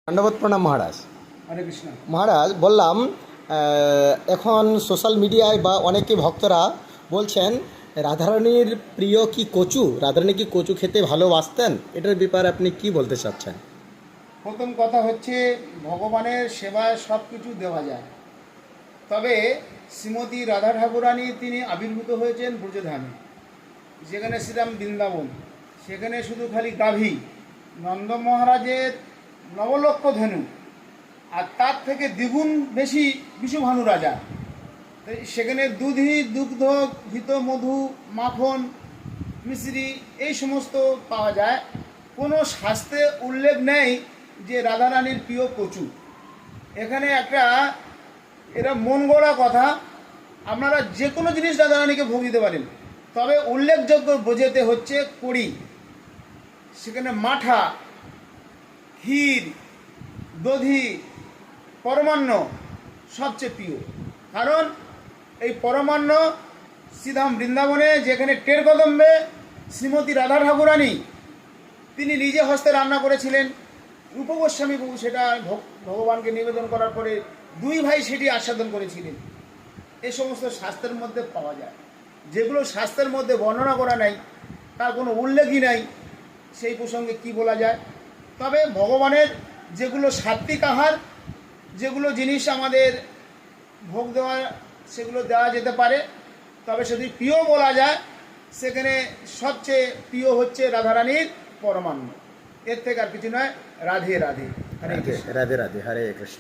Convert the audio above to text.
দণ্ডবোধ প্রণাম মহারাজ। হরে কৃষ্ণ। মহারাজ বললাম, এখন সোশ্যাল মিডিয়ায় বা অনেকে ভক্তরা বলছেন রাধারানীর প্রিয় কি কচু, রাধারানী কি কচু খেতে ভালোবাসতেন, এটার ব্যাপারে আপনি কি বলতে চাচ্ছেন? প্রথম কথা হচ্ছে, ভগবানের সেবায় সব কিছু দেওয়া যায়, তবে শ্রীমতী রাধা ঠাকুরানী তিনি আবির্ভূত হয়েছেন ব্রজধামে, যেখানে শ্রীরাম বৃন্দাবন, সেখানে শুধু খালি গাভী, নন্দ মহারাজের নবলক্ষ ধেনু, আর তার থেকে দ্বিগুণ বেশি বিশুভানু রাজা। তো সেখানে দুধি, দুগ্ধ, ঘৃত, মধু, মাখন, মিশ্রি এই সমস্ত পাওয়া যায়। কোনো শাস্ত্রে উল্লেখ নেই যে রাধারানীর প্রিয় কচু। এখানে একটা এটা মন গড়া কথা, আপনারা যে কোনো জিনিস রাধারানীকে ভোগ দিতে পারেন, তবে উল্লেখযোগ্য বোঝাতে হচ্ছে কড়ি, সেখানে মাঠা, ক্ষীর, দধি, পরমান্ন সবচেয়ে প্রিয়। কারণ এই পরমান্ন শ্রীধাম বৃন্দাবনে, যেখানে টের কদম্বে শ্রীমতী রাধা ঠাকুরানী তিনি নিজে হস্তে রান্না করেছিলেন, রূপগোস্বামী বাবু সেটা ভগবানকে নিবেদন করার পরে দুই ভাই সেটি আস্বাদন করেছিলেন। এই সমস্ত শাস্ত্রের মধ্যে পাওয়া যায়। যেগুলো শাস্ত্রের মধ্যে বর্ণনা করা নাই, তার কোনো উল্লেখই নাই, সেই প্রসঙ্গে কি বলা যায়? তবে ভগবানের যেগুলো সাত্বিক আহার, যেগুলো জিনিস আমাদের ভোগ দেওয়া, সেগুলো দেওয়া যেতে পারে। তবে যদি প্রিয় বলা যায়, সেখানে সবচেয়ে প্রিয় হচ্ছে রাধারানীর পরমান্ন, এর থেকে আর কিছু নয়। রাধে রাধে, হরে কৃষ্ণ। রাধে রাধে, হরে কৃষ্ণ।